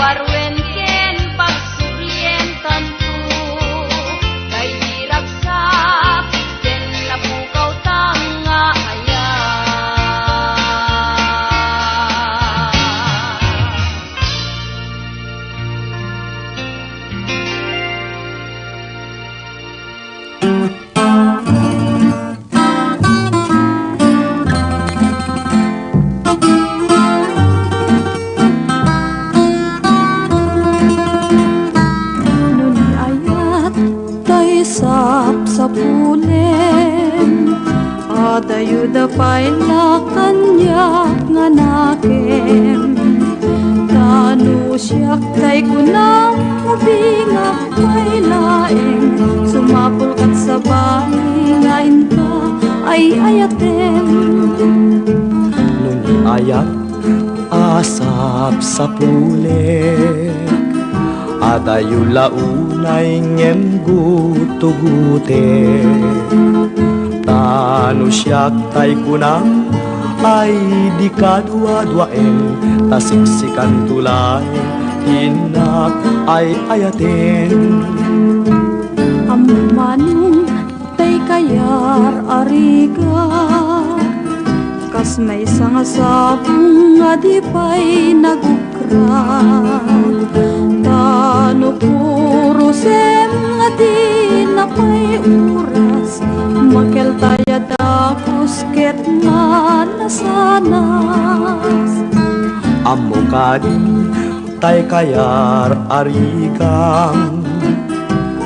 warwen ken pagsuklien kanto kay diragsak ken napukaw tanga aya. Sapulen adayuda paila kanyak nga nakem tanu siyak tay kunang ubingak pailaeng sumapul kat sa bahay ngayon ka ay ayatem nung ayat asap sa pulek adayu launay ngem gutugute tanu siyak tay kunang ay di kadwa-dwaen tasiksikan tulay inak ay ayaten amumanong tay kayar ariga kas may sangasabong nga di pa'y nagukra tano puro sem nga di na pa'y oras makel taya dakos ket nga nasanas amo kadi tay kayar arigang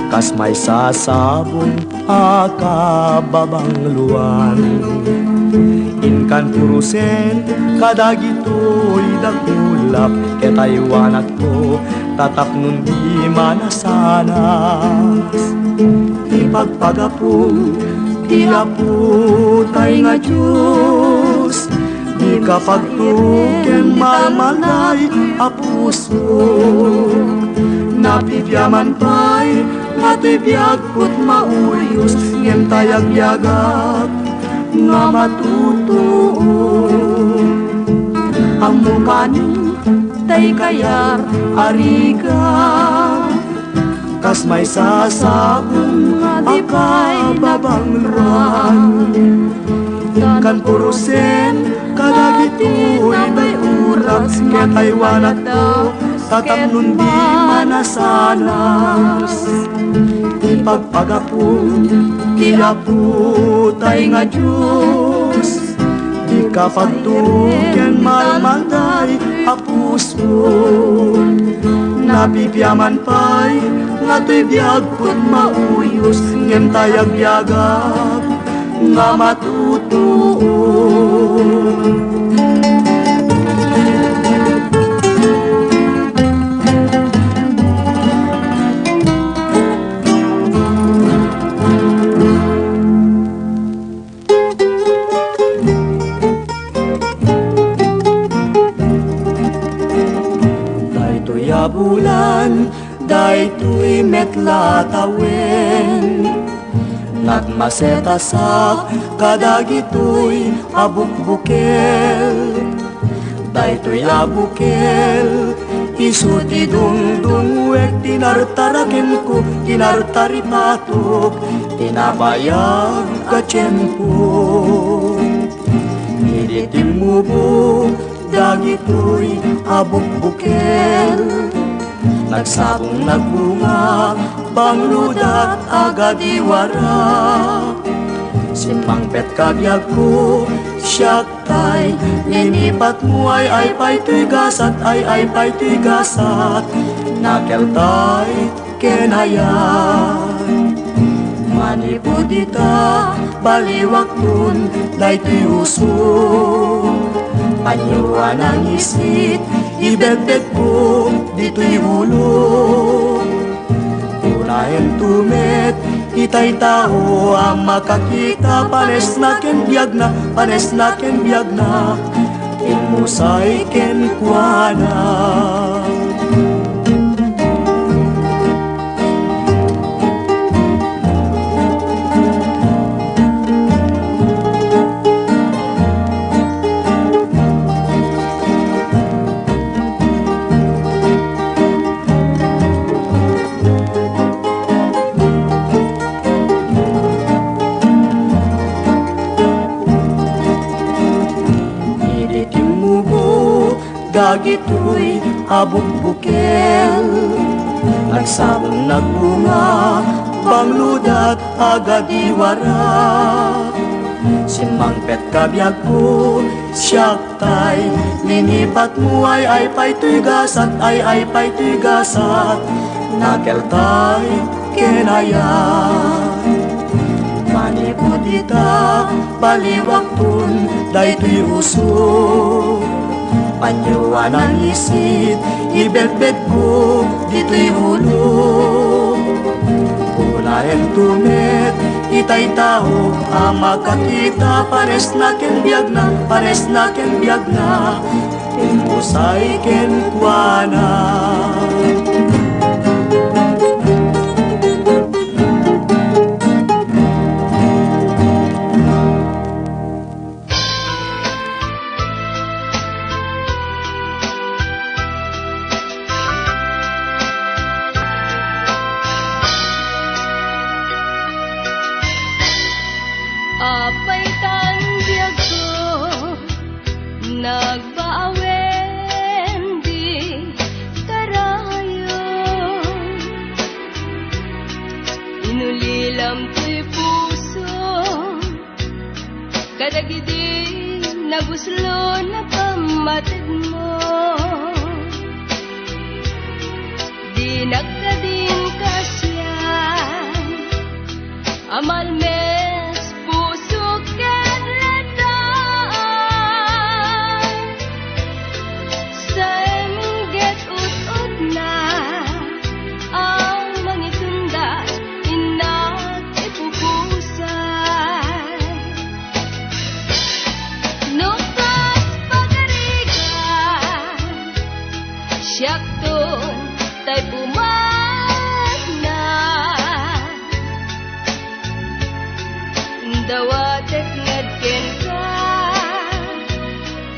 kas may sasabong akababang luwan inkan purusen kadagitoy dakulap ketaywanat ko tatap nun di manasanas ipagpagapong ti apo tay nga Diyos di kapagtuken malmalay apuso napibyaman pa'y matibiyag put mauyos ngem tayag yagap nga matutuo amumaning tay kayar ariga kas may sasabong akababang luan kan purusen kadagitoy may uras ketaywanat ko tatap nun di manasanas ipagpagapong tiapo tay nga Diyos di kapagtuken malmalday apuso napipyaman pa'y ngato'y biyag put mauyos ngem tayag yagap nga matutuo bulan daytoy metlatawen nagmaseta sa kadagitoy abukbukel daytoy abukel isuti dungdungwek tinartaraken ko tinartaripatok tinabayag ka tiyempo nilitimubo dagitoy abukbukel nagsabong nagbunga bangludat agad iwara simpangpet kagyag ko siyak tay linipat mo ay pa'y tigasat ay pa'y tigasat nakeltay kenayan manipudita baliwak tun daytoy uso panyuan ang isit ibedbed ko dito'y ulo unahin tumet itay tao ang makakita panes na ken biyag na ilmusay ken kuana dagitoy abog bukel. Nagsabong nagbunga, bangludat agad iwara. Simangpet kabiyag ko, siyak tay, linipat mo ay pa'y tuygasat, ay pa'y tuygasat, nakeltay kenayat. Manipudita, baliwagtun, daytoy uso. Panyuan ang isit, ibelbet ko, dito'y ulo. Ulaen tumet, itay tao, ang makakita, pares na ken biyag na, pares na ken biyag na, impusay ken kuana. Apay tangyag ko, nagbaawen di karayo. Inulilam to'y puso, kadagidi naguslo na pamatid mo. Di nagkadin kasyan, amalme syakton tay pumat na dawatek ngadken ka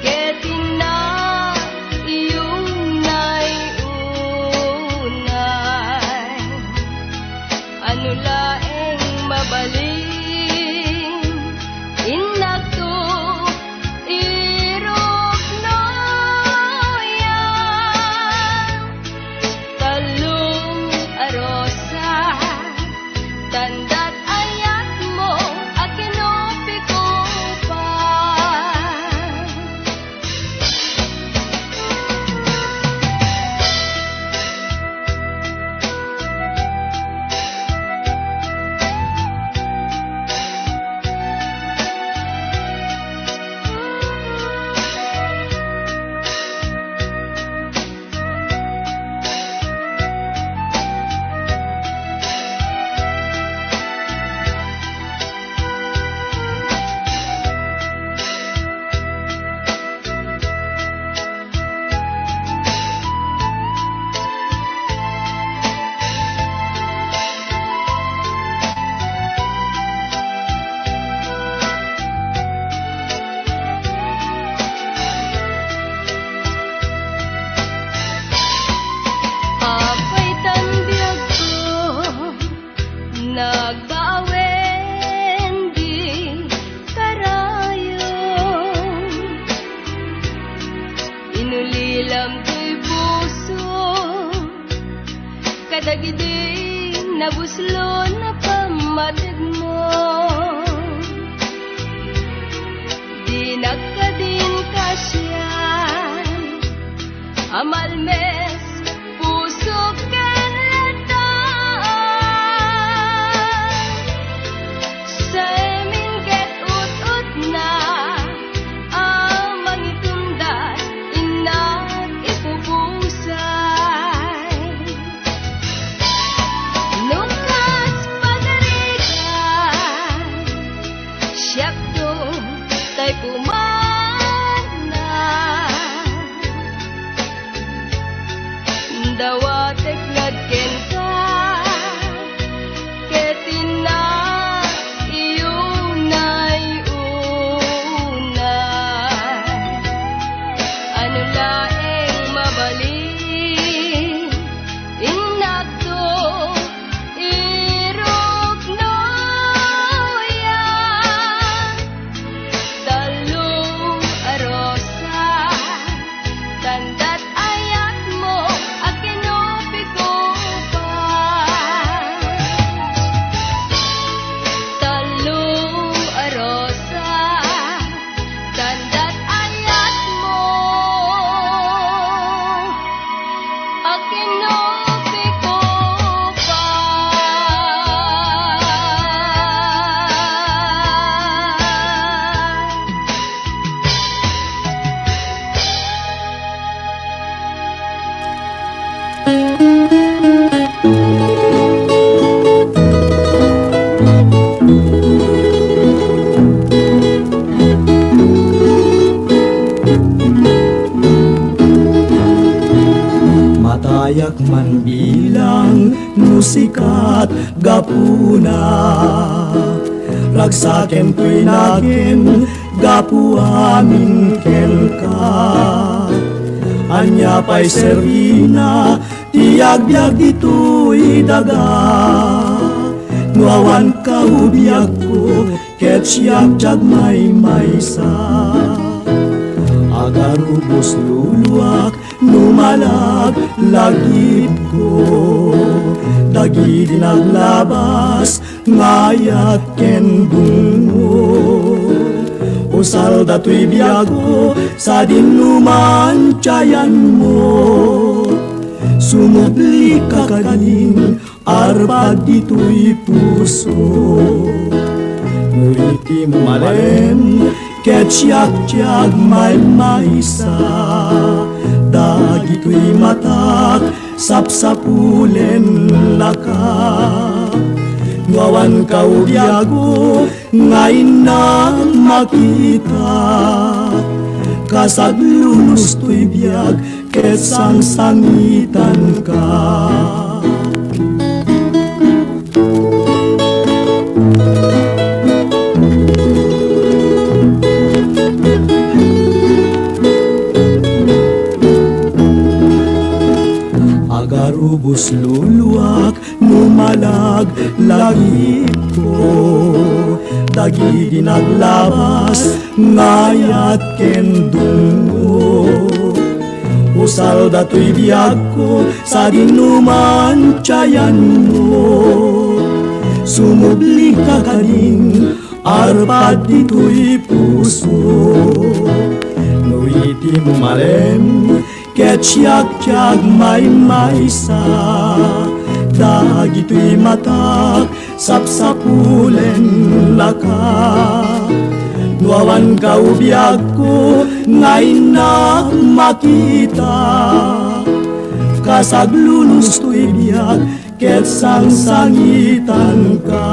ketina iyong unay ano laeng mabaling inakto tandat ayat mo akinopi ko pa. Apay tanbyag ko, nagbaawen di karayo. Inulilam to'y puso, kadagidi nabuslo na pamatid mo. Di nagkadin kasyan, amalmes tay pumana dawatek ngadken ka ketina iyong unay ano laeng mabaling inakto irugno talong arosa tanda Ayak man bilang musikat gapuna, ragsaken tuy nakin gapu amin ken ka. Anya pa'y servina tiagbiag dito'y daga, nuawan ka ubiag ko ket siyak jagmay maysa. Agar ubos luluak numalag lagip ko, dagi dinaglabas ngayat ken bungo. Usal dato'y biyag ko sa dinuman tiyayan mo, sumubli ka kading arpag dito'y puso. Nguriti mo malen ket siyak may maysa, dagito'y matak sapsapulen laka. Ngawan ka ubiago ngayon na makita, kasaglulus to'y biyag ket sangsangitan ka. Agarubos luluak numalag lagip ko, dagi dinaglabas ngayat ken dungo. Usal dato'y biyag ko sa dinuman tiyayan mo, sumubli ka kading arpad dito'y puso. Nuiti mo malem ket siyak may maysa, dagito'y matak sapsapulen laka. Nuawan ka ubiag ko ngayon na makita, kasaglulus to'y biyag ket sangsangitan ka.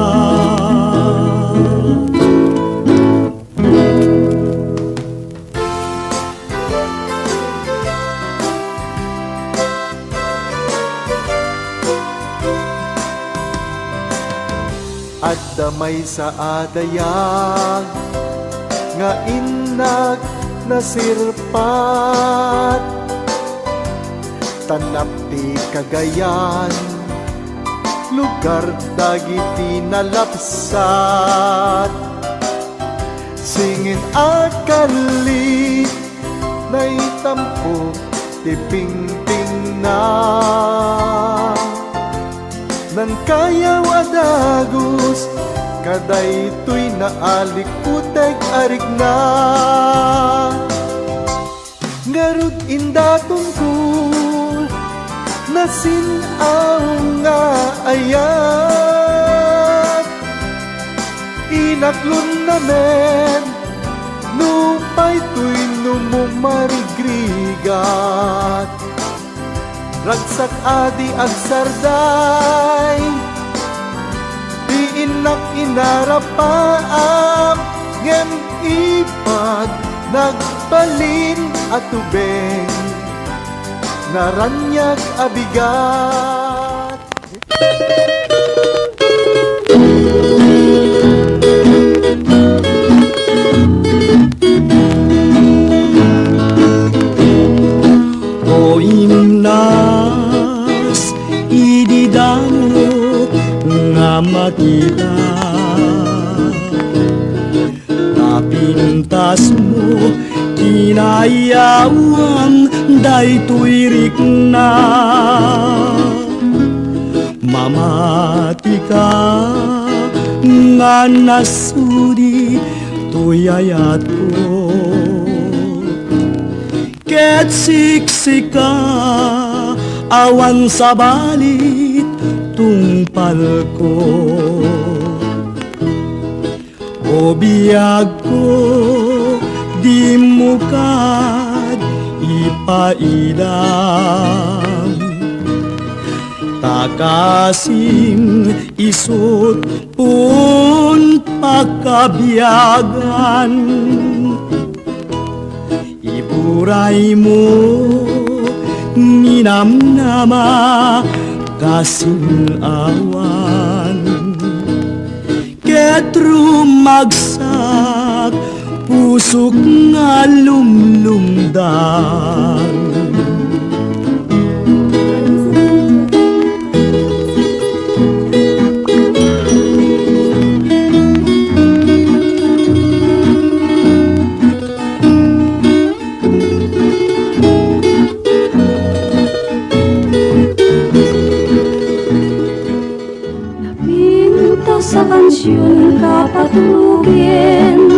At damay sa adayag nga inag nasirpat, tanap ti Cagayan lugar dagiti nalapsat. Singin akali naitampo ti pingping na, nang kayaw adagus kaday to'y naalikuteg arig na. Ngarud indatong ko nasinaw nga ayat, inaklon namen nupay to'y numumarigrigat. Ragsak adi agsarday, di inak inarapaam, ngem ipad nagbalin at tubeng, naranyag abigat. O imnas ididamo nga makita, napintas mo kinayawang daytoy rikna. Mamati ka nga nasudi tuyayat ko, ket siksika awan sa balit tungpal ko. O biyag ko di mo kad ipaidam, takasim isut pun pagkabiyagan. Iburay mo ni tinamnama kasing awan ket rumagsak pusok nga lumlumdan. Sa kansyon kapatugin,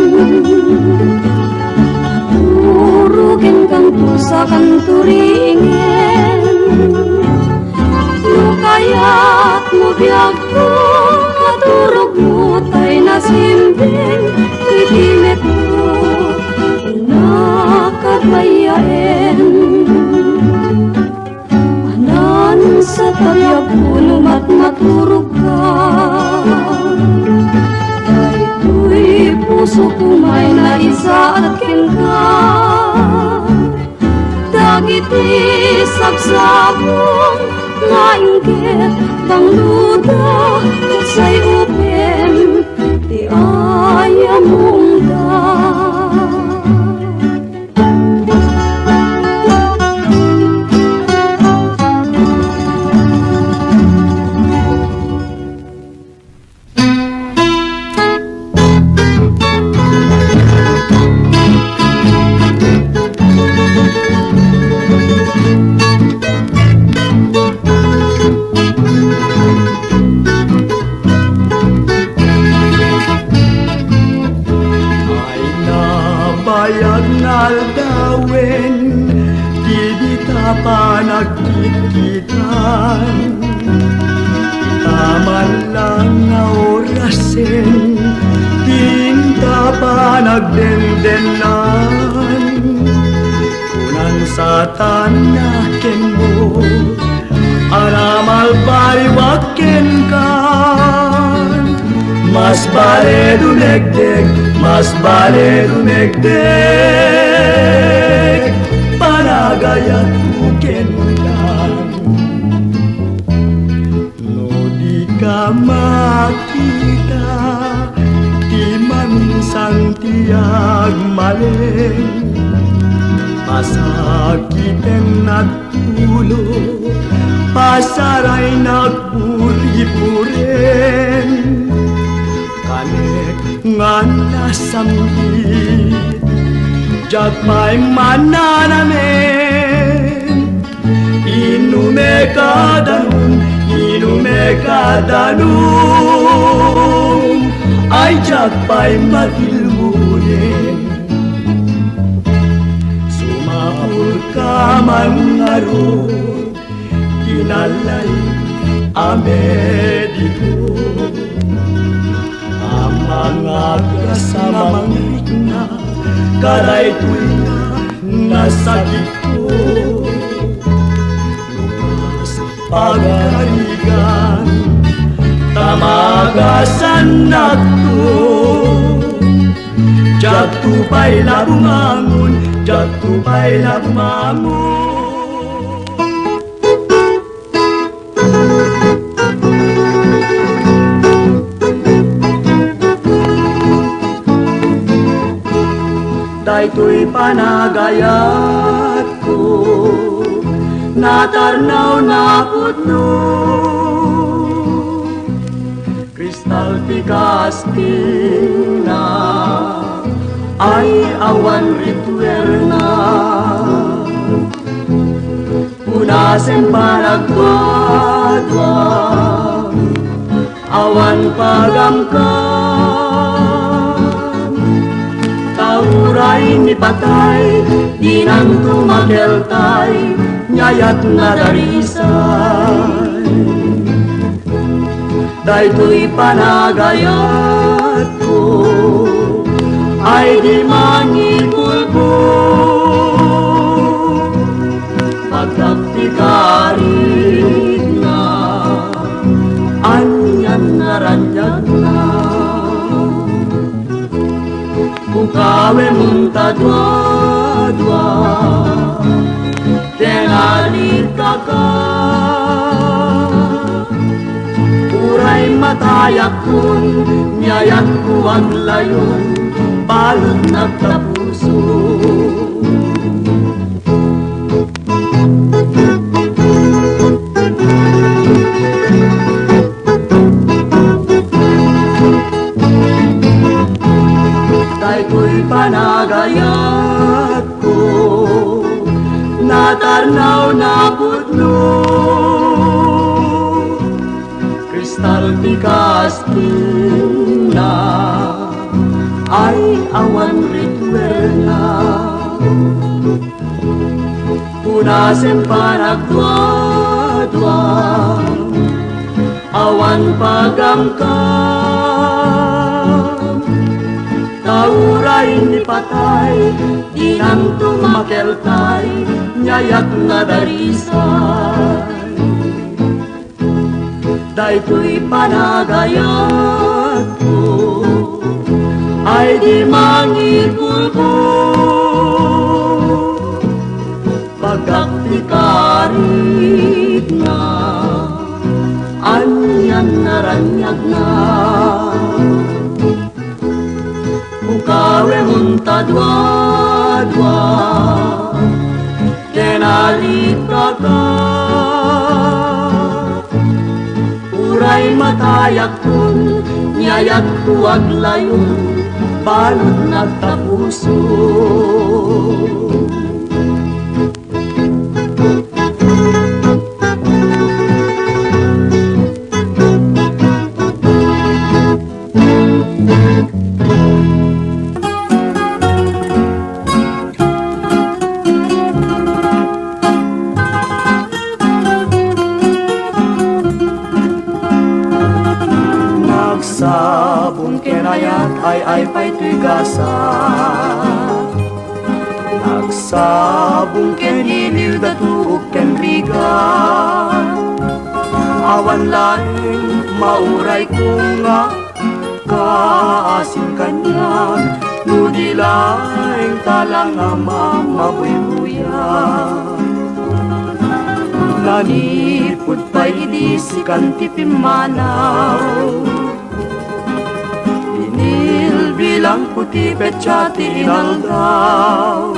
turugin kang pusa kang turingin. Lukaya't mo biyag ko, katurog mo tay nasimbing, itimit mo, nakagbayain. Anan sa tayag mo lumat maturog ka, puso kumay na isaakin ka. Dagiti sabsabong nainggit bang luda sa'y upem di ayaw mong da. Naldawin, di ta pa nagkikitan. Taman lang na orasin, di ta pa nagdendenan. Kunan sa tanakin mo, aramal bariwakin kan. Mas bale dumegdeg, mas bale dumegdeg, panagayat buken kan. No di ka makita, di man santiag maleng, pasakiten nagtulo, pasaray nagburi-buren. Kanek nga nasamgit, jag pa'y mananamin. Inume ka danong, ay jag pa'y matilmunin. Sumapul ka man ngaron, kinalay amediko. Mga kasamang na karay tuwi na nasagit ko. Lukas pagkarigan, tamagasan na to. Jak tupay na bumangon, jak tupay na bumangon. Daytoy panagayat ko, natarnaw na putno. Kristal pikasting na, ay awan rituerna. Punasen panagwadwa, awan pagamka. Uray ni patay, di nang tumakeltay, ngayat na darisay. Daytoy panagayat ko, ay di mangikulpo. Pagkaktikarit na, anyan na ranyag na. Bukawe munta dua-dua, tenali ka ka. Uray matayak kun, nyayak ko ang layon, balot nagtapuso. Ko'y panagayat ko, natarnaw na putlo, kristal tikas na ay awan ritual na. Punasin panagdwa-dwa, awan pagamkam. Tauray ni patay, inang tumakeltay, nyayak na darisay. Daytoy panagayat ko, ay di mangipul ko. Pagkaktikarit na, anyang naranyag na. Ukawe munta dua-dua, kenalita ka. Uray matayak kun, nyayak tuwag layon, balot nagtapuso. Nagsabong kinayat ay pa'y tigasa. Nagsabong kiniliw datuog kenbigan. Awan laing mauray ko nga kaasin kanyan. Nudi laing talang nga mamabuy-buyan. Nanipod pa'y idisikan tipimanaw. Bilang puti petyati inaldaw.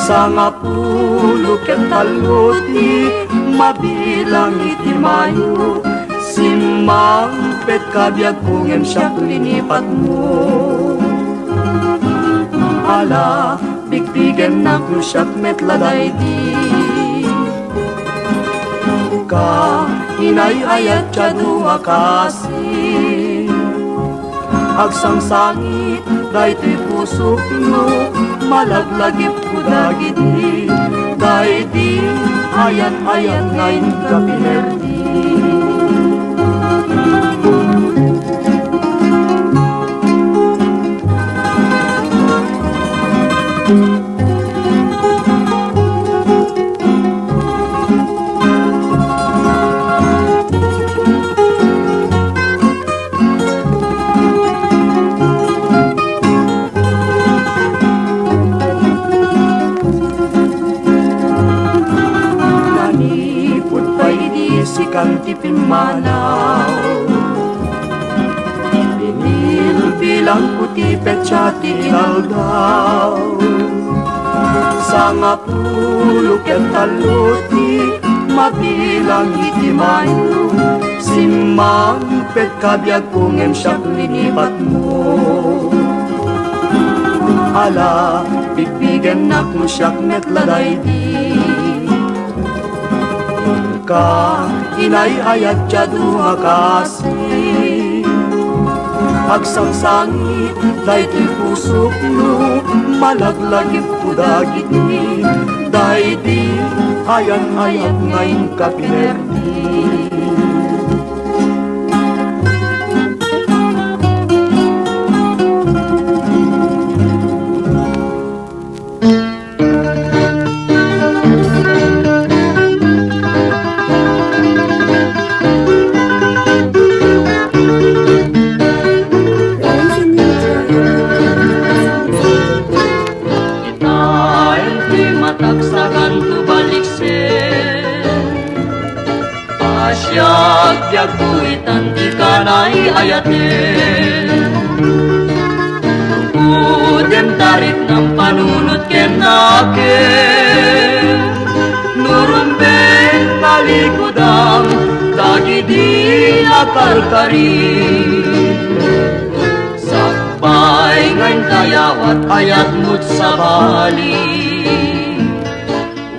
Sa nga pulo ket taluti, mabilang iti mayo. Simang pet kabyag kungen siyak linipat mo. Ala, bigbigen na kusyak metladay di. Ka, inay-ayat siya dumakasi. Agsangsangit, dayto'y pusok no, malaglagip ko dagiti. Daydi, ayan-ayan ngayon kapinerdi. Sikan tipimanaw. Binilbilang puti petyati inaldaw. Sa nga pulo ket taluti, mabilang iti mayo. Simang pet kabyag kungen siyak linipat mo. Ala, bigbigen na kung siyak metladay di. Ka, inay-ayat siya dumakasi. Agsangsangit, dayto'y pusok no, malaglagip ko dagiti. Daydi, ayan-ayat ngayon kapinerdi. Matagsakan tu balik siyak biag tuitan di kanay ayatin. Udem tarik ng panunot ken nakin, nurumbeng malikudam dagi di akarkarin. Sakbay ngayon kayawat ayat mo't sa bali,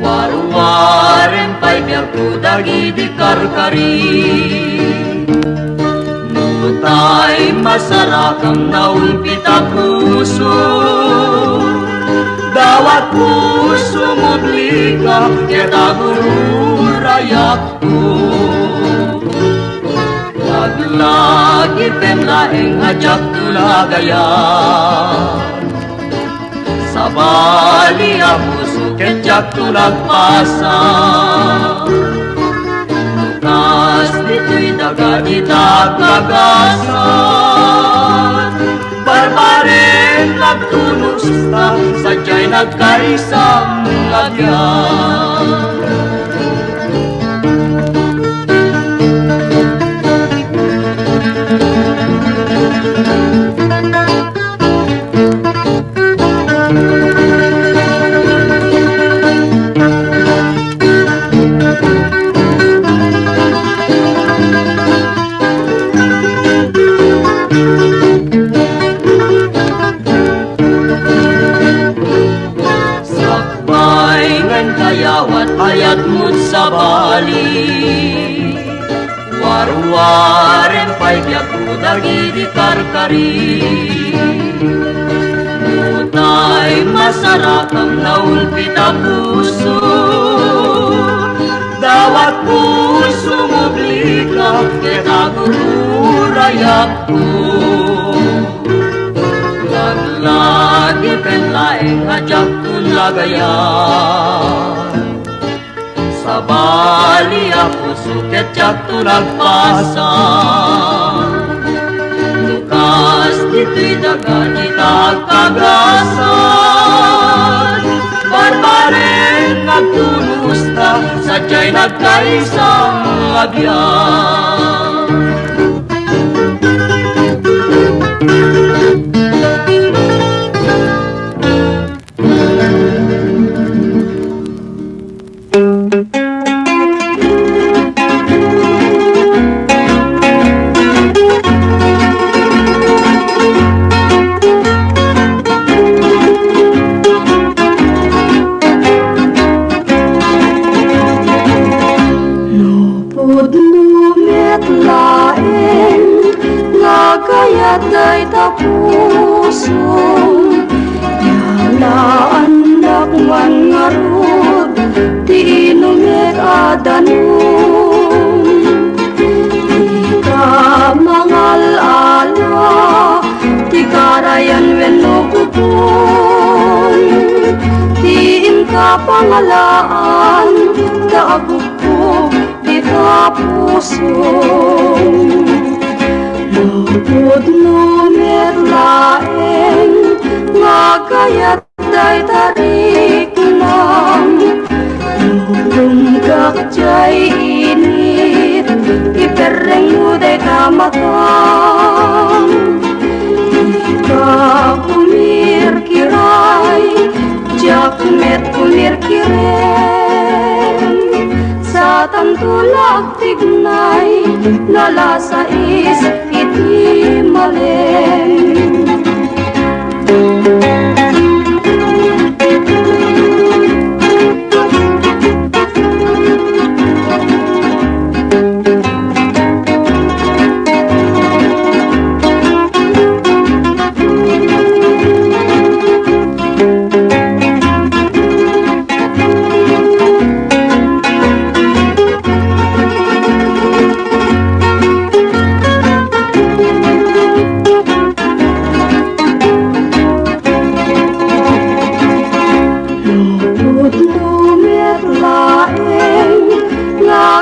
waruwarem pay biag ko dagi di karkarin. Nutay masarakang naulpita puso, dawat puso mublika kita guru rayak ko. Laglagi temlaeng ajak tulagayan, sabali ang puso ketjak tulagpasa. Lukas dito'y daga itagagasan, barbarin nagtunos na sadya'y nagkaisang lagyan. Ayat mo't sa bali, waruwaren pa'y biag ko dagi di karkarin. Nutay masarakam naulpita puso, dawat puso mublika kita guru rayak ko. Laglagi penlaeng ajak tulagayan, sabali ako suket jak tulagpasa. Lukas dito'y daga itagagasan, barbaren nagtunos na sadya'y nagkaisang agyan. Kayatay tapusong yalaan dakman ngarud ti inumet adanum. Di ka mangal-ala ti karayan wenno kupon, ti ka pangalaan kaagupog di tapusong. Lupod no merlaeng ngagayat day tarik lang, lulunggak jay init ipereng mo day kamatang. Ika kumir kiray jak met kumir kirem, sa tantulag tignay nalasa is iti malem.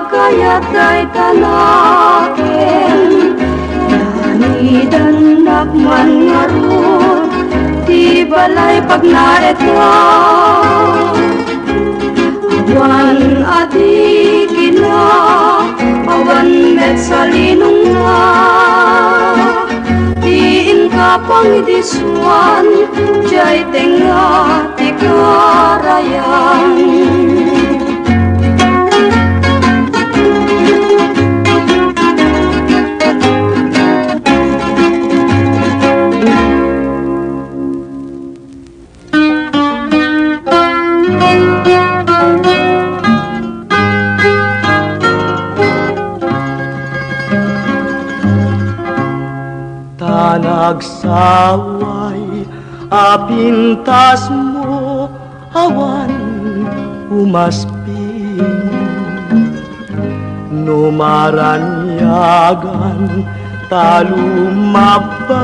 Kayatay tanaken danidan nakman ngarud ti balay pag naeta. Awan adi kina kan met sa linong na tiin ka pang idisuan jay tenga ti karayan. Nagsaway apintas mo awan umaspin numaranyagan talumabaga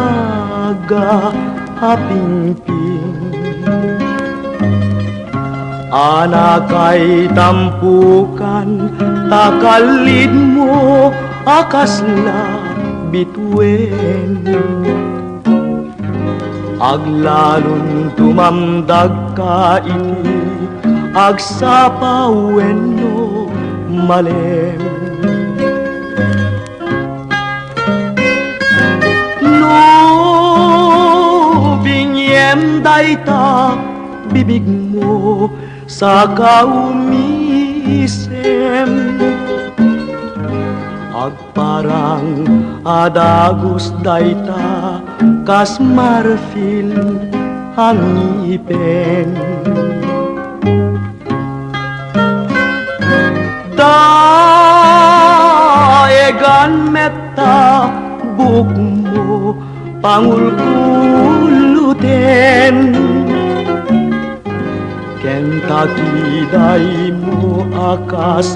apingping anak ay tampukan takalid mo akas na bituin aglalon tumamdag ka iti agsapawen no malem no binyem dayta bibig mo sa kaumisem agparang adagos dayta kas marfil ang ngipin daegan metta buk mo pangulkuluten Kentucky day mo akas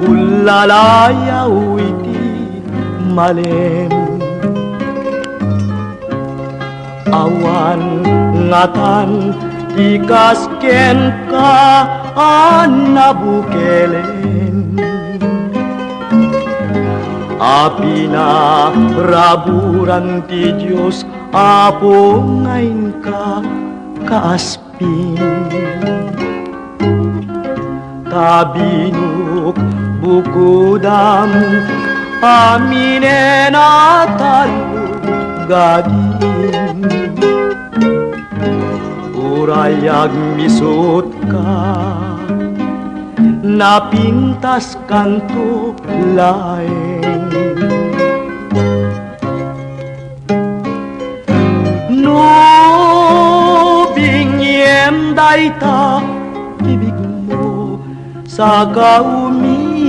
bulalayaw iti malem awan ngatan ikasken ka anabukelen api na raburan ti Diyos apo ngayon ka kaaspin kabinuk bukudam aminen atalugagin urayag misut ka napintas kanto laeng no bingyem dayta bibig mo sa kaumisem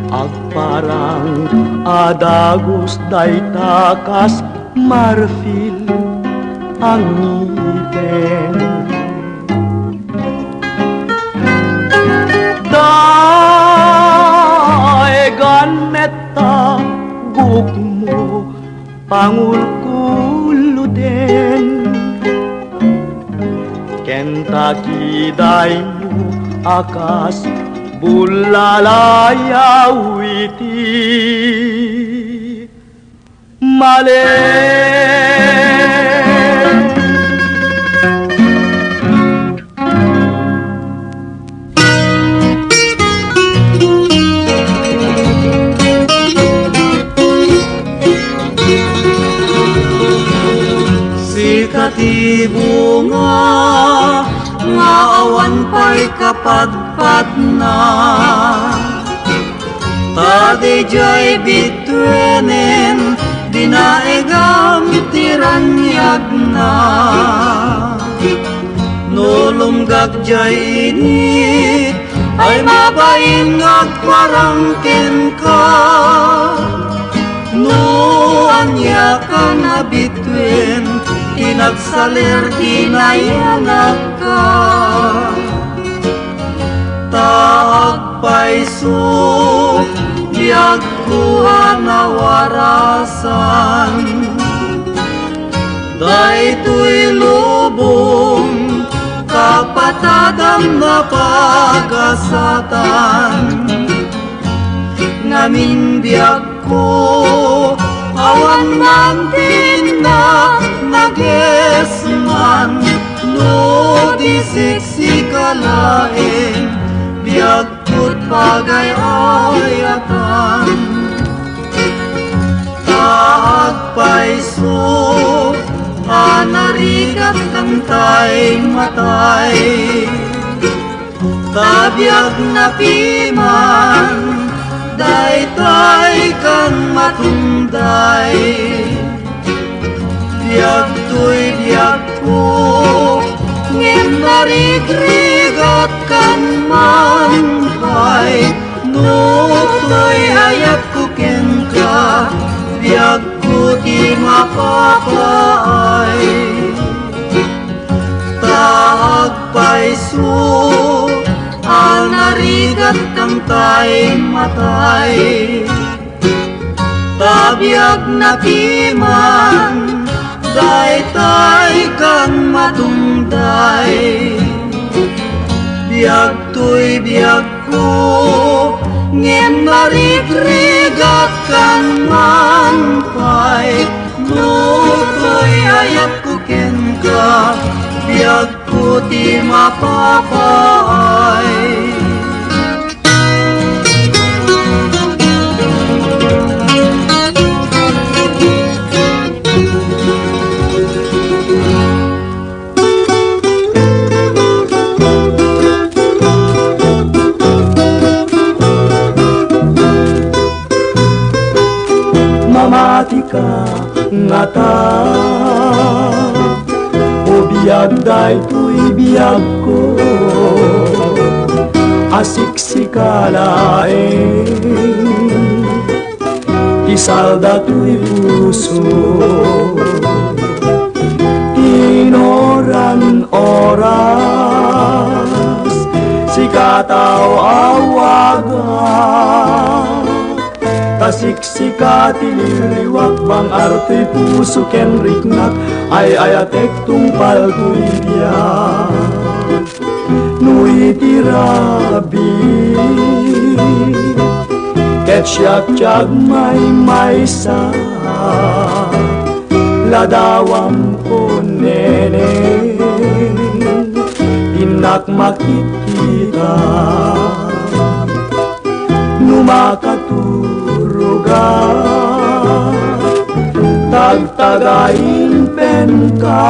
agparang adagos dayta kas marfil ang ngipin daegan metta buk mo pangulkuluden Kentucky day mo akas bulalayaw iti malem Sikati bunga nga awan pa'y kapatpat na tadi jay bitwenen dinaegam tiranyag na nulumgag jay ini ay mabain agparangken ka nuanya ka na bitwen inagsaler inayanag ka tagpaiso yagkuha na warasan daytoy lubong kapatadang na pagasatan ngamin biag ko awan mangkin na nagesman no di siksi kalaeng biag ko Ito't pagayayatan Taagpaiso Anarigat kang tay matay Tabiyag na piman Daytay kang matunday Biyag to'y biyag ko Ngem narigrigat kan manpay No to'y hayat ko ken ka Biyag ko di mapapaay Taagpaiso Anarigat kang tay matay Tabiyag na piman Daytay kang matunday Biyag to'y biyag ko Ngem narigrigat kang manpay No to'y hayat ko ken ka Biyag ko di mapapaay Mamati ka nga ta O biyag daytoy biyag ko Asiksika laeng Isalda to'y puso Inoran oras Sikataw awagan Tasiksika tililiwak bang arto'y puso ken riknak Ay ayatek tungpal to'y biyag Nu'y tirabi Ket siyak tiyag may sa Ladawam ko nene Pinak makikita Numakaturugan Tagtagain pen ka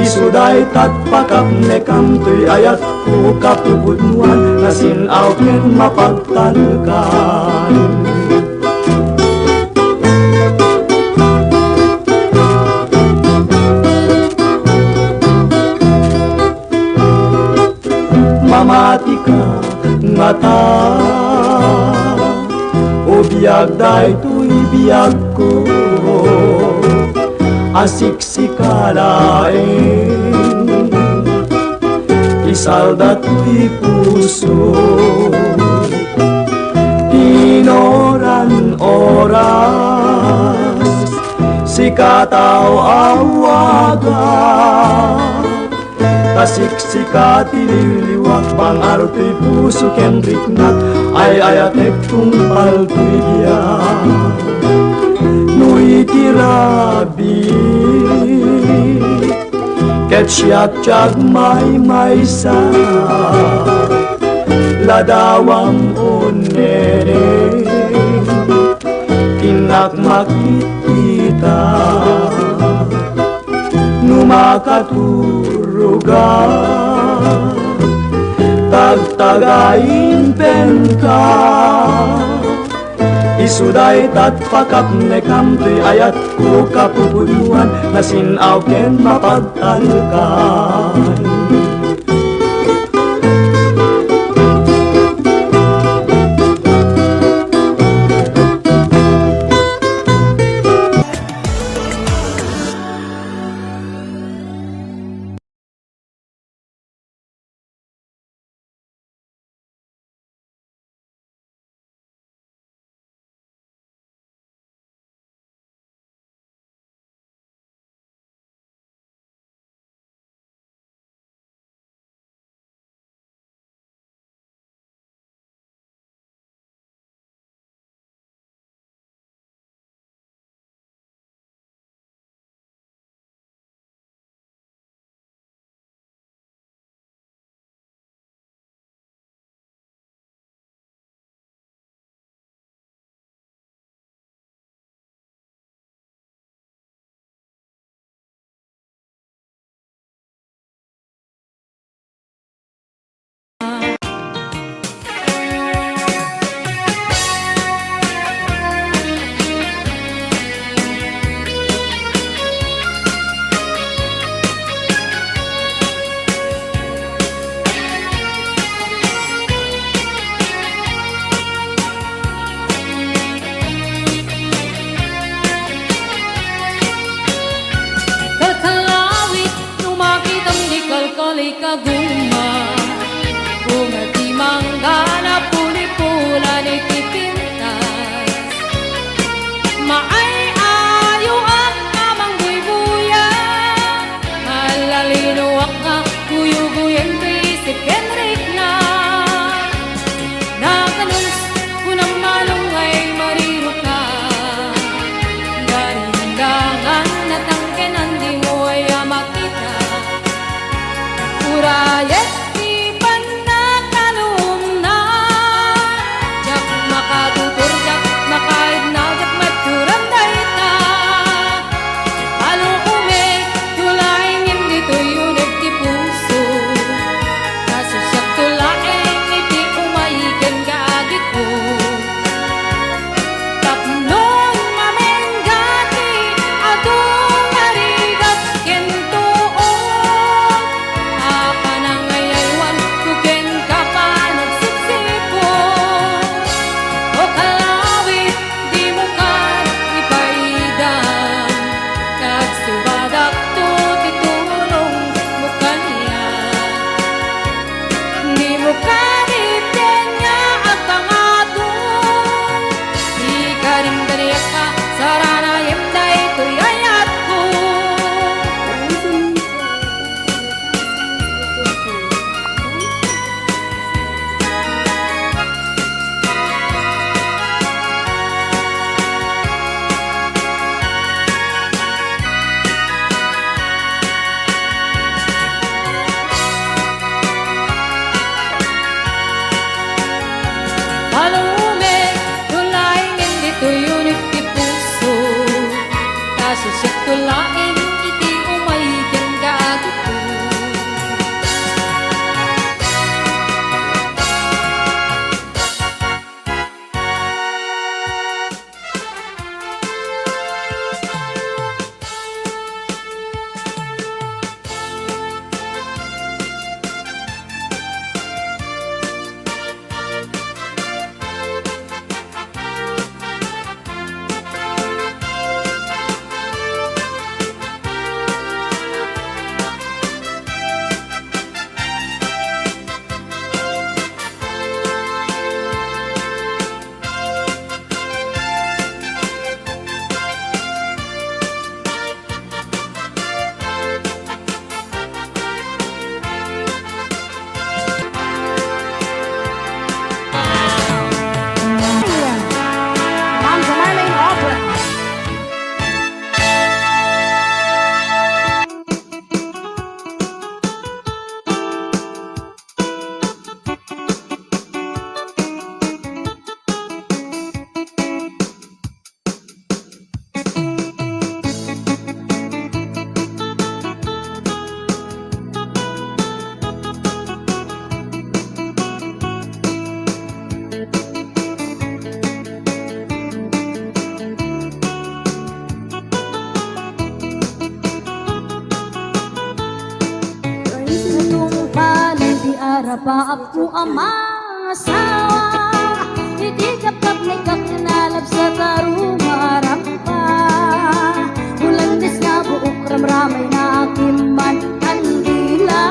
Isuday tatpakap nekam to'y ayat ko kapubudnuan Nasinaw ken mapagtalkan Mamati ka nga ta O biyag daytoy biyag ko Asiksika laeng Isalda to'y puso Inoran oras Sikataw awagan Tasiksika tililiwak bang arto'y puso ken riknak Ay ayatek tungpal to'y biyag Nu'y tirabi Ket siyak tiyag may sa Ladawang onere Pinak makikita Numakaturugan Tagtagain pen ka Isuday tatpakap nekam to'y ayat ko kapupuluan Nasinaw ken mapagtalkan kaguma kung at di manggana puli-pulan itipintas maay ayo at namang buy-buya malalinuwak nga guyuguyan isip Henrik na nakanus kunang malungay mariro ka garindangan natangkenan di mo ay makita urayet di panakalum na jak makatutur jak makaid na jak maturam dayta alo ume tulaing hindi to yun di puso kaso siya tulaing hindi umayigan kaagit ko tapnon mamenggati atong arigat kentoon apanangayaywan kuken ka pa nagsiksipo o kalawit di mo ka ipaidam kagsubadak to titulong mo kaniya di mo ka itenya at pangatong di ka rin dariyak ka sarana yemday tuyayat ko Halume, tulaing hindi tuyunit di puso kaso siya tulaing iti umayigan kaagit ko pa ako ang masawa hindi kapag may kakinalab sa tarungarap pa ulandis nga buok ramramay na akiman andila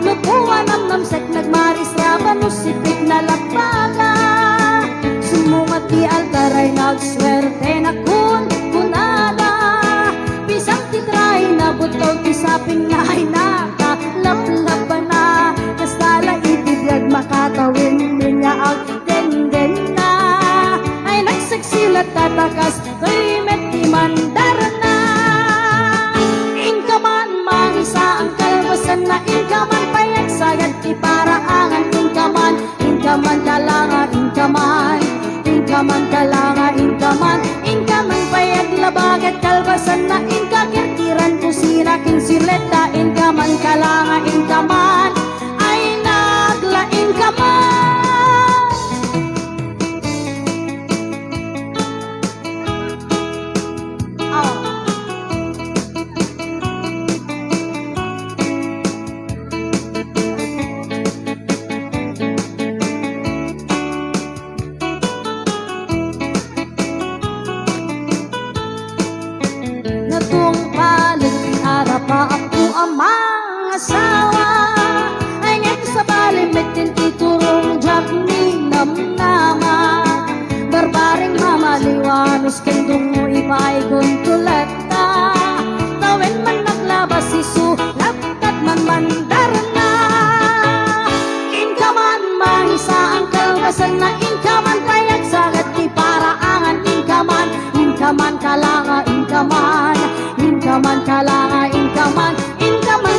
lupuan ang namsek nagmaris raban usipit na lakbaga sumungat di altaray nagswerte na kunala bisang titry na butol kisaping na ay nakalaplaban na makatawin niya ang denden na ay nagsaksilat tatakas kay met di mandar na ingkaman mangisa may guntulat ta. Tawin man naglabas si sulap kat man mandar na. Inka man mahisa ang kalbasan na inka man payag sagat di paraangan inka man kalanga inka man kalanga inka man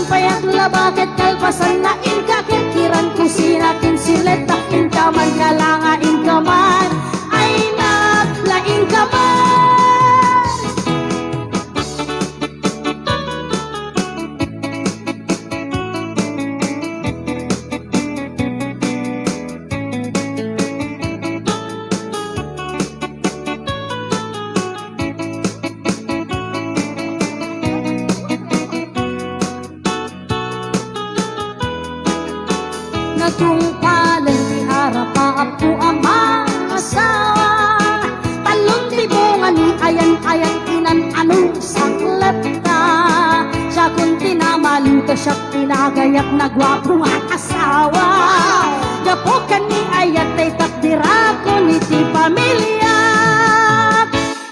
payag labagat kalbasan na inka kirkiran kusina kinsileta inka man kalanga inka man ay naglaing ka man. Natungpalan ni harapa po ang mga asawa. Talon tibungan ni ayan inan anong saklap ta. Siya kung tinamaling ka siya pinagayak na gwapo nga asawa. Gapukan ni ayat ay takdira ko ni ti pamilya.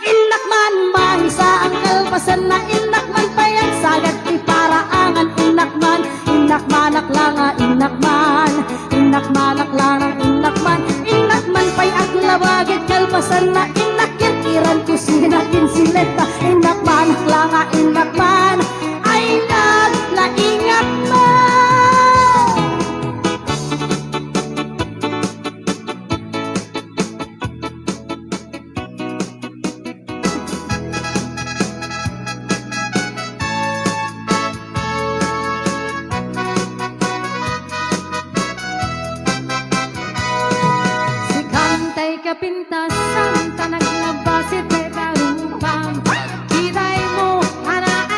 Inak man mahisa ang kalpasan na inak man payag sagat ti paraangan inak man aklanga inak man pay aglabagit kalpasan na inak kirkiran kusina kinsileta inak man aklanga inak man ay naglaingat man. Kapintasan tanag labas ite darupam kiray mo ana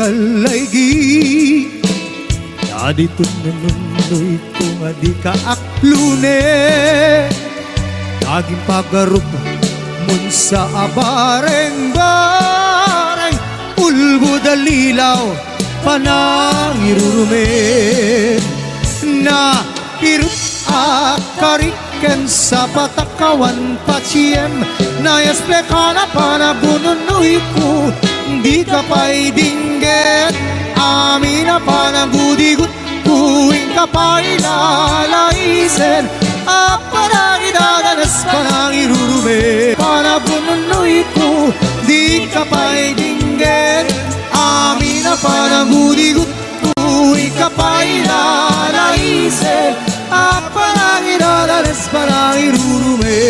kalaygi Dito nanunoy ko nga di ka aklune Naging pagarup mun sa abareng-bareng Ulbo dalilaw panangirurumen Na irut akariken sa patakawan paciem Na esplekana panabununoy ko Di ka pa'y dingget Amin na panagudigut Kuwing ka pa'y lalaisen Parang idadanas parang irurume Panabununoy ko Di ka pa'y dingget Amin na panagudigut Kuwing ka pa'y lalaisen Parang idadanas parang irurume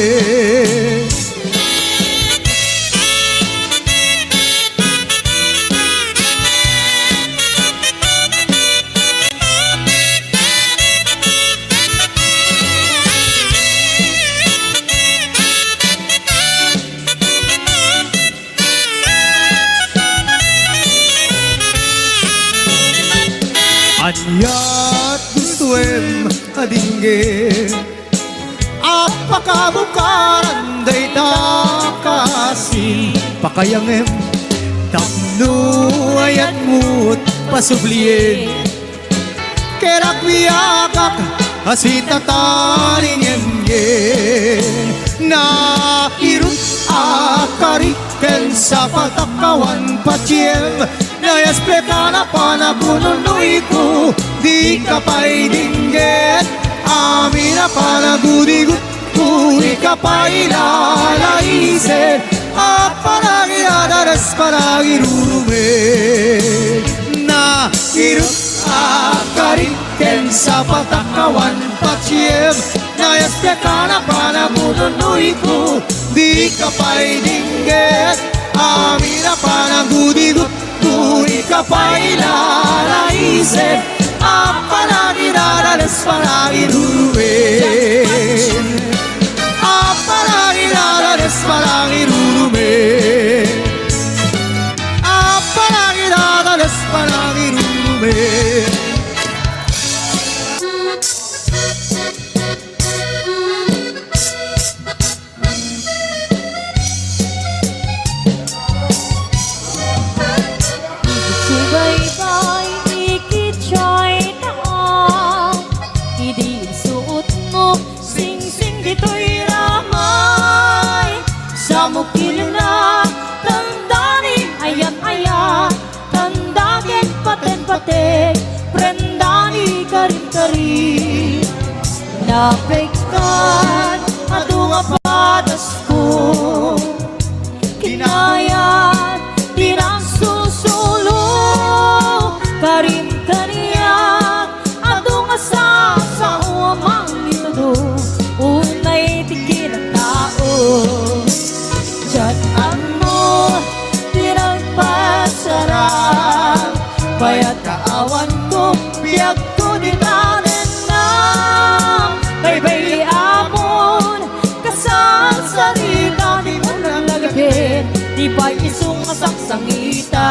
Anyat gustuem adingge Apakabukaran day takasin Pakayangem tapno ayat mo't pasublien Kerak biyakak asitataringen Na irut akariken sa patakawan paciem Na esplekana panabununoy ko Di ka pa'y dingget Amin na panagudigut Kung di ka pa'y lalaisen Parang iadaras parang irurume Na irut akariken sa patakawan paciem Na esplekana panabununoy ko Di ka pa'y dingget Amin na panagudigut Kung ka pa'y lalaisen Parang idadalas parang irurumen Parang idadalas parang irurumen Parang idadalas parang irurumen Subaybay ikitsay taang Idi suot mo Sing-sing dito'y ramay Sa mukil na Tandani ayat-ayat Tandagin paten-paten Prendani karin-karin Napekkan Adong apadas ko Kinayat Tinang susulo Karim kaniyak Adong asa sa uamang ito Unay tikin ang tao Diyan ano Pinagpasarap Baya't kaawan ko Biyag ko dinanin na Baybay amon Kasal sarita Di mo nang lagapin Di ba'y isong masaksangita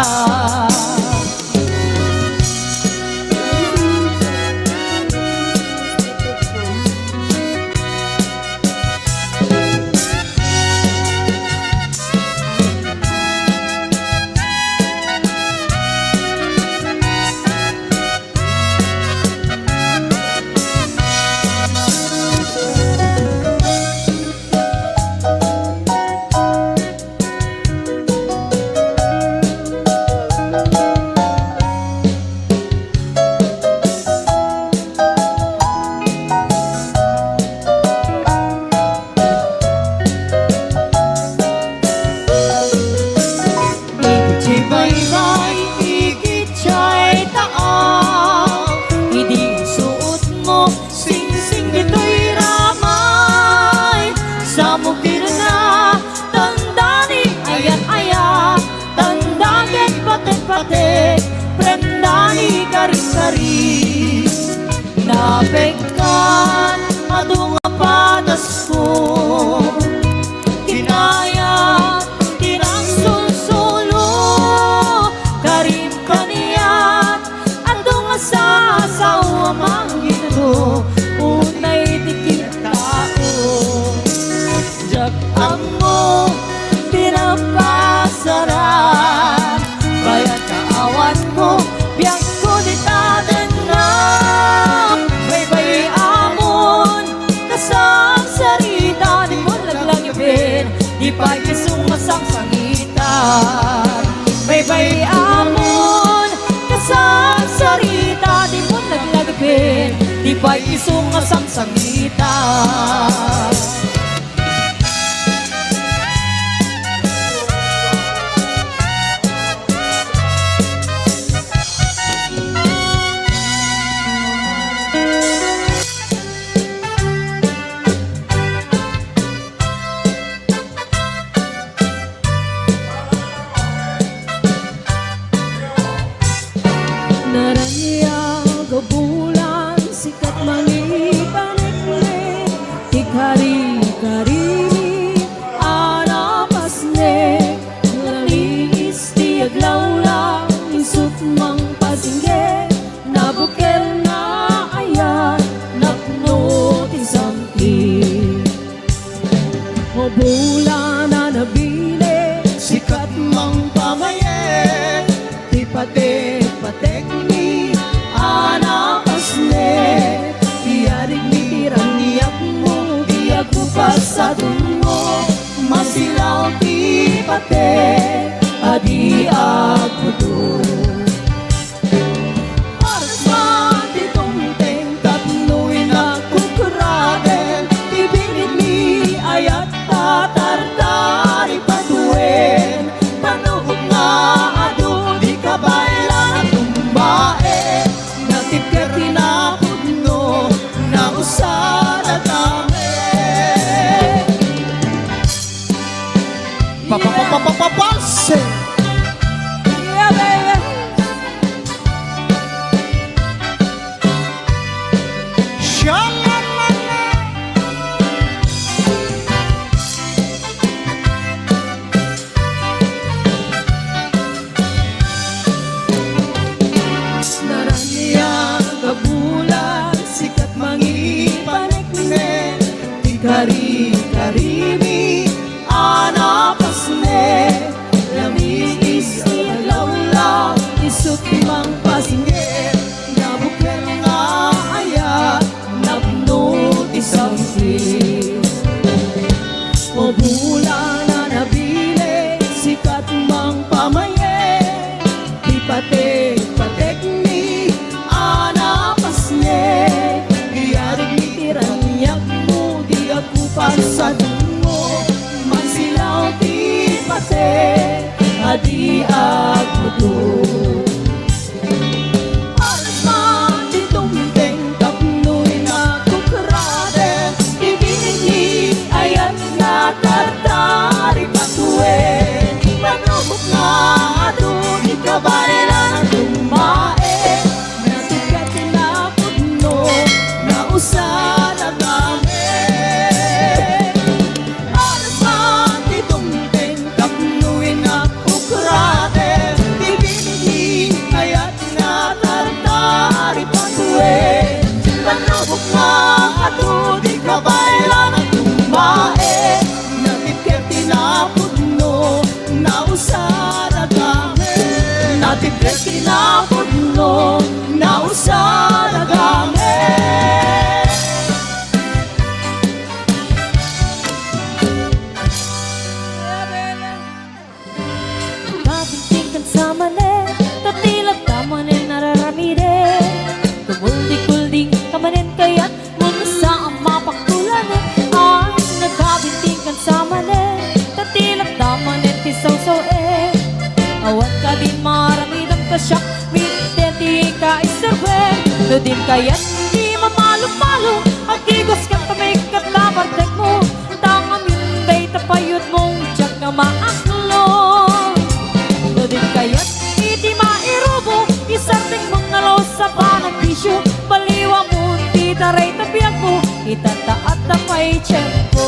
Baybay ikitsay taang Idi suot mo Sing-sing dito'y ramay Sa mukil na Tandani ayat-ayat Tandagin paten-paten Prendani karin-karin Napekkan Adong apadas ko Kinayat Tinang susulo Karim kani isong asam sangita. Naranya gabulan sikat mangipanikne ikari-kari anapasne langis ti adlaw lang isut mang pasingge nabukel na ayat napno ti samti o bulan na nabile sikat mang pamaye ti patek-patek ni anapasne diarig ni tiraniyak mo diag mo pasadun mo masilaw ti patek adi agudon oras man ti tungteng tatloy na kukuraden ti binit ni ayat tatartari patuwen panuhog nga ado di kabaylan at tumbae natipker tinapudno na usara kami Papapapapapapase. yeah baby Shalalala. naranya kabulan sikat mangipanikne ikari-karimi anapasne lamis ilawlaw isut mang pasingge nabukel nga ayat napno isampi o bulan na nabile sikat mang pamaye di patek-patek ni anapasne diarig ni tiranyak mo di ako pasadun mo masilaw ti patek adi agudon alas man di tumteng tapnoy na kukurade ibigin ni ayat na tartari patuwe manubok nga ado di kabaylan at tumae natigat na pudno na usara kami alas man di tumteng tapnoy na kukurade ibigin ni ayat na tartari patuwe manubok nga ado di kabaylan at tumae natipker tinapudno na usara kami natipker tinapudno na usara kami Kabintingkan sa manen tatilag tamanen nararamide kumuldi-kulding kamanen kayat muna sa ang mapakulanan ay nagkabintingkan sa manen tatilag tamanen tisaw-saw awat ka din maramidang kasyak witen di ka isarwen no din kayat di mamalo-malo agigos kang kamikat labartek mo tangamin day tapayot mong tiyak nga maaklo no din kayat iti mairubo isarting mga los sa panagpisyo baliwa mo di taray tabiag mo itataat na may tiyempo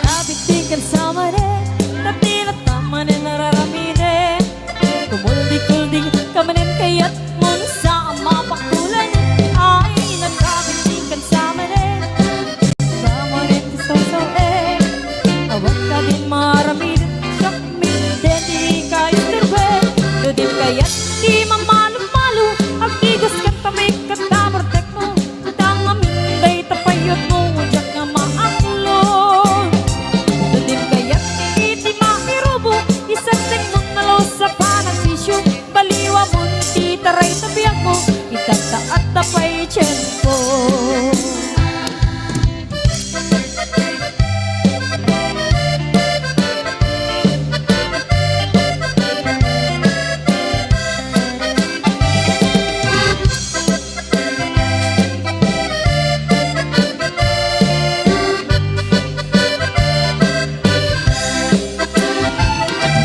Kabintingkan sa manen tatilat tamanen nararamide kumuldi-kulding kamanen kayat muna sa ang mapaktulan ay nagkabintingkan sa manen tisaw-saw awat ka din maramidang sakmin dedi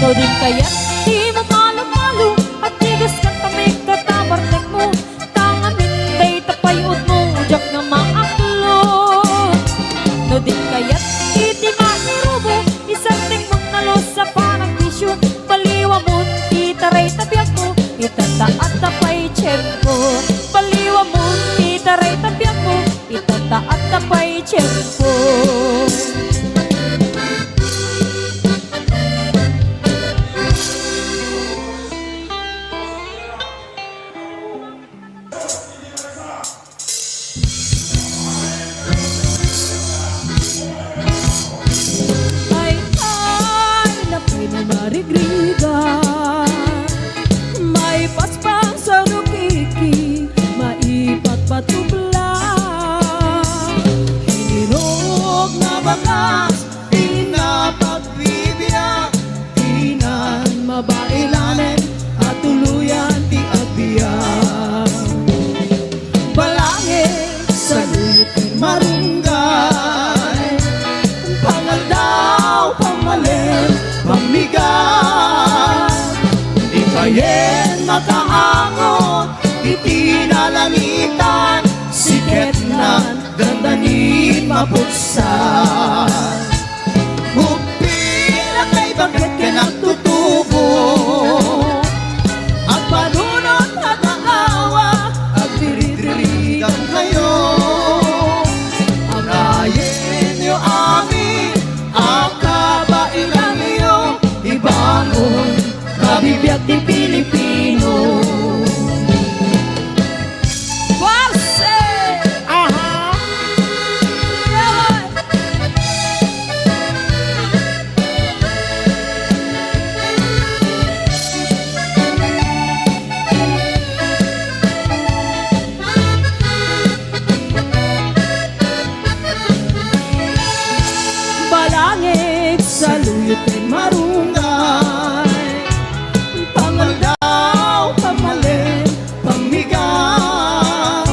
No din kaya't di mo malu-malu at tigas ka tamig katabartek mo tangamin day tapayod mo jak nga maaklot. No din kaya't iti mairubo isang tingmang nalos sa panagpisyon baliwa mo itaray tabiag mo itataat tapay tiyem ko baliwa mo itaray tabiag mo itataat tapay tiyem ko. Marigriga may paspang sa rukiki maipat patubla hinirog na bakas di na pagbibiyak di na mabailanin at tuluyan di agbiyak balangit sa luyot marunggay pangal daw pamalin pamigat di kayen makaangon di tinalanitan siket na gandanin mapuksan hupila kay bakit kinagtutubo ang panunod at naawa at diridirigan kayo ang ayin niyo amin ang kabailan ibangon kabibiyag di Pilipino. Warse! Aha! Yeah! Balangit sa luyot ay marunggay pangal daw pamalin pamigat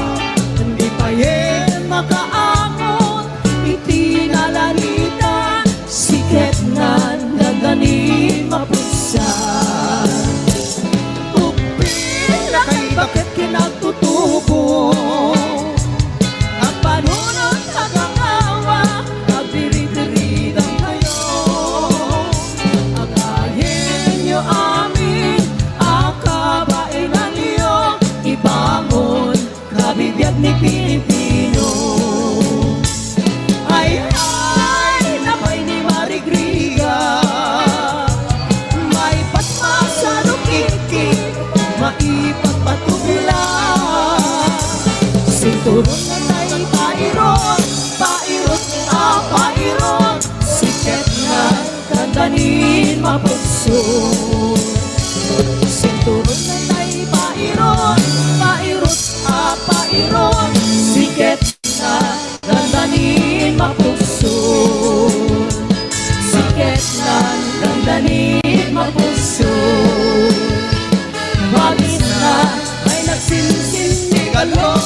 hindi pa yen makaangon itinalanitan siket na naganin mapuksan upila kay bakit kinagtutubo ang panunod hanggang awa at diridirigan kayo ang ayin nyo amin ang kabailan nyo ibangon kabibiyag ni Pilipino ay napay ni Marigriga may pasma sa rukiki maipagpatubla sinturon na tayo pairot pairot pairot siket na kandanin mapukso sinturon na tayo pairot pairot pairot siket na kandanin mapukso siket na kandanin mapukso bagis na ay nagsinsindigalon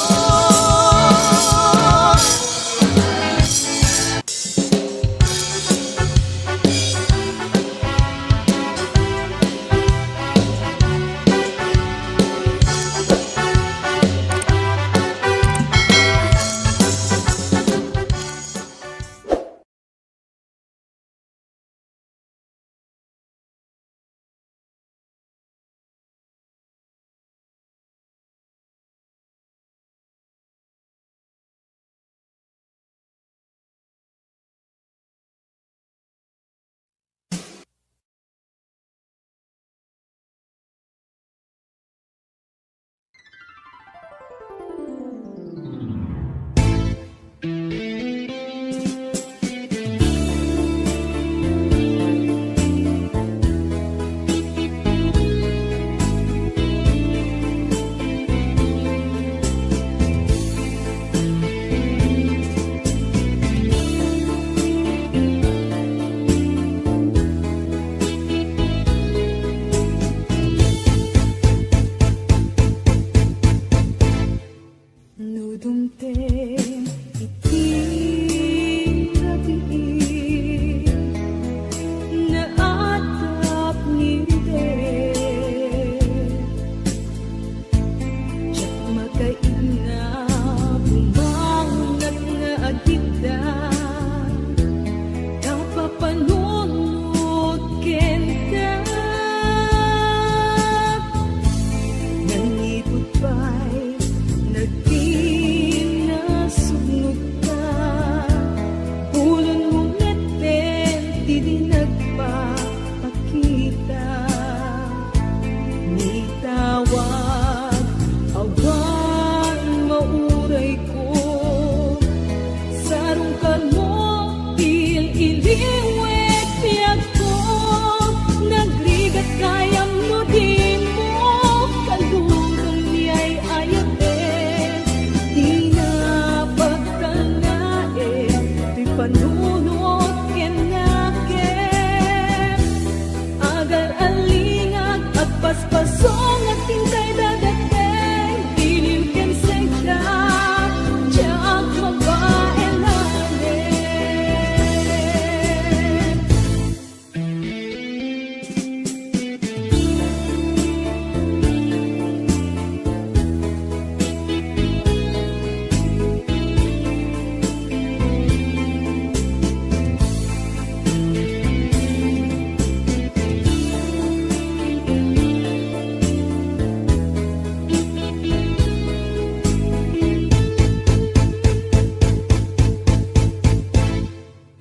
di din nagpapakita. Ni tawag, awan mauray ko. Sarungkan mo, il-iliwet piyag ko. Nagrigat kayam no di mo, kalurong niya'y ayatin. Di na pagkalain, di panunot kenakin. Agar alingag at paspasong at hintay dadating. Dilim ken segda, tiyak mabaelanin.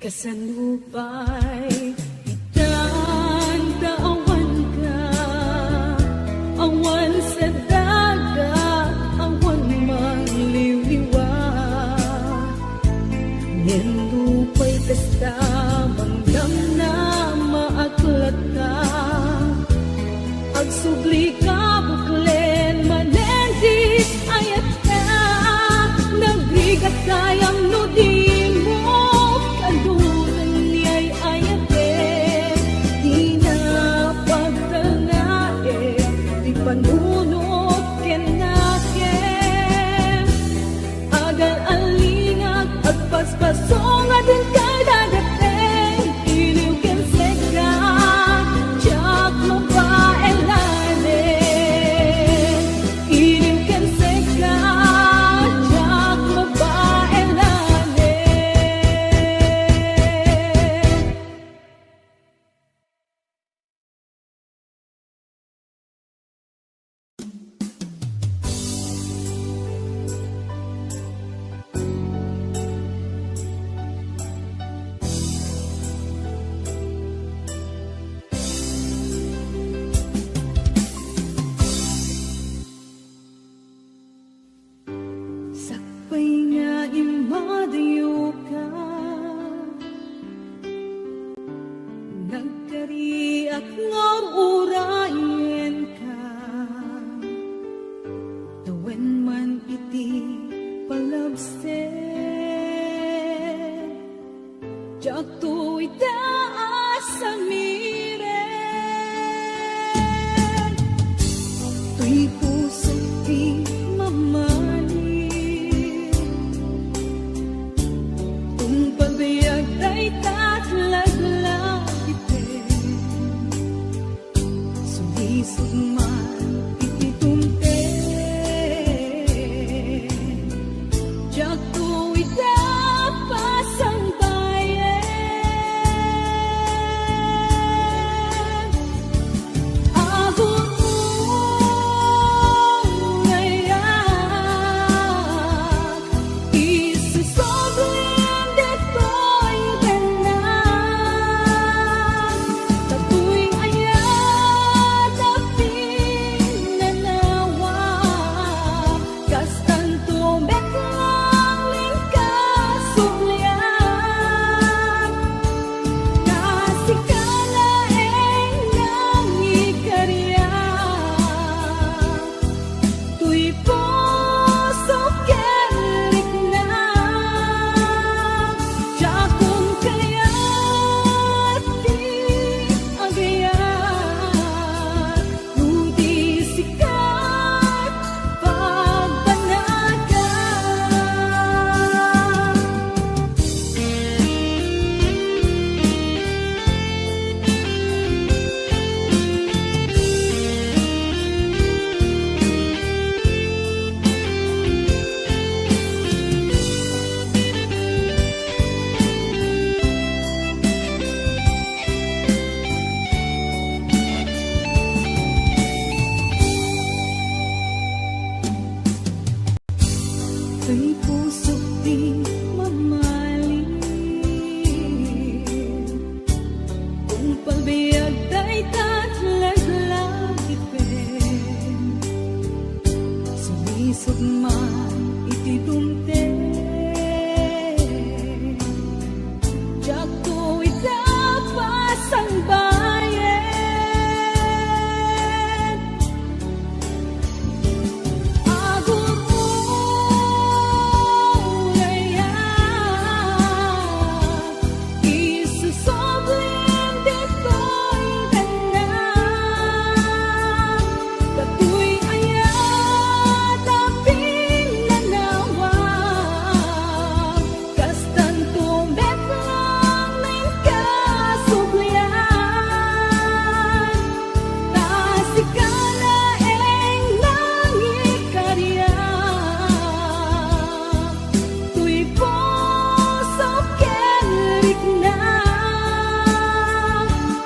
Kasanubay, itandaawan ka. Awan sa dagat, awan mangliwliwat. Nindupay kasta, mangdam na maaklat ka. Agsubli ka, buklen, manendis, ayat ka. Nagrigat kayang nudin mo, kalunan niya'y ayatin. Di na pagkalain, di panunot kenakin. Agar alingag at paspasong atin kay dadating. Iliw ken segda, tiyak mabaelanin. Iliw ken segda, tiyak mabaelanin. Sakpay nga imadayo ka. Nagkariak nga urayin ka. Tawen man iti palabsen. Diyak to'y taas sa miren. To'y puso di mamanin. Kung pagbayag ay tatlaglag itin. Palbiyag day tatlaglagipen Sumisog man iti dumte Diyak to itapas ang bayan Agur mo ngayon Isusoblim dito'y tanan Katu'y ayat aping nanawag Kastan tumbet lang ng kasublian Tasikalaeng nangikarya Tuy puso kerik na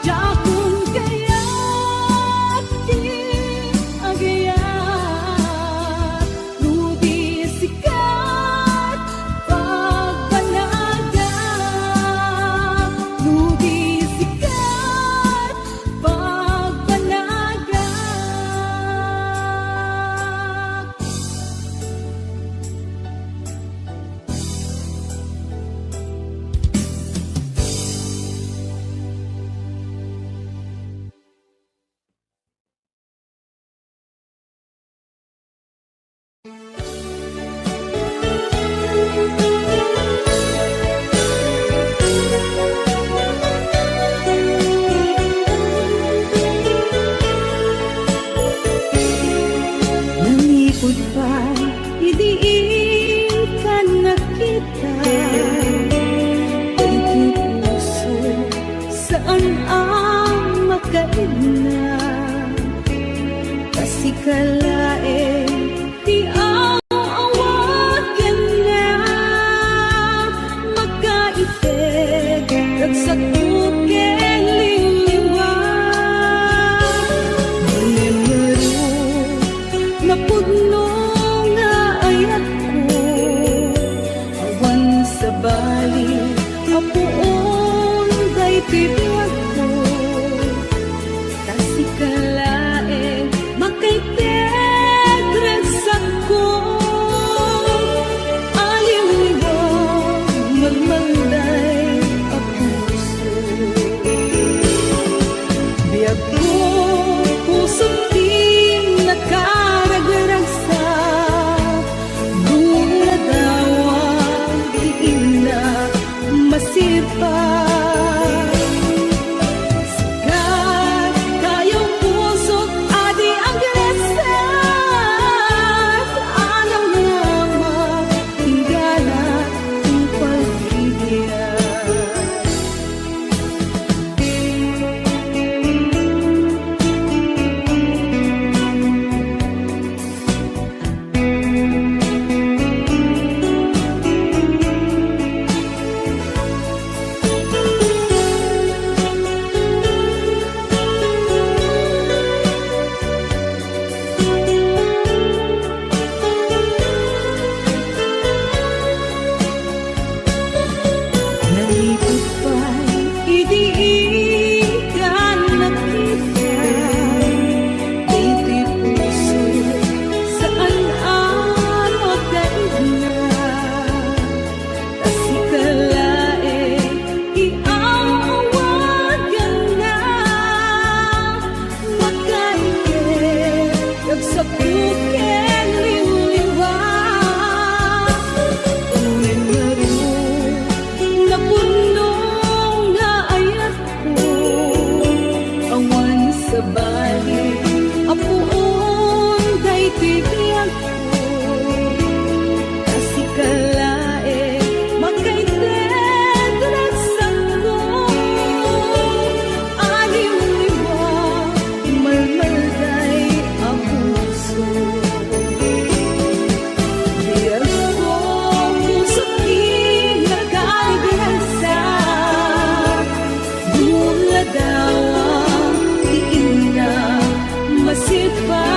Jakun kaya't di agayat Rudi sikat pagpanagak Rudi sikat pagpanagak Nangikot pa'y idiin ka nakita Iti puso saan ang makaigna Kasi kalaeng di ang awagan na Magkaipeg Nagsakot ken liliwan Nangyayaro Napudno nga ayat ko Awan sa bali Apuon day tibiyag ko Tasikalae Makaiteg ragsak ko Aliw-liwag Magmalday ang puso Biyag ko puso di nakaragdaragsak Mula daw ang diin na masipag Sikat kayong puso't adi ang gresat Anong naman tingala ang pag-ibig Nalipot pa'y idiin ka nakita Iti puso saan ang makaigna Tasikalae iaawagan na Makaigit nagsakot ken liliwan Ulen nga rin Napuno nga ayat ko Awan sa bali Apuon day tibiyag ko Tasikalae Makaiteg ragsak ko Aliw-liwag Malmalday ang puso Biyag ko puso't di nagkaibigagsak Mula daw ang diin na masipag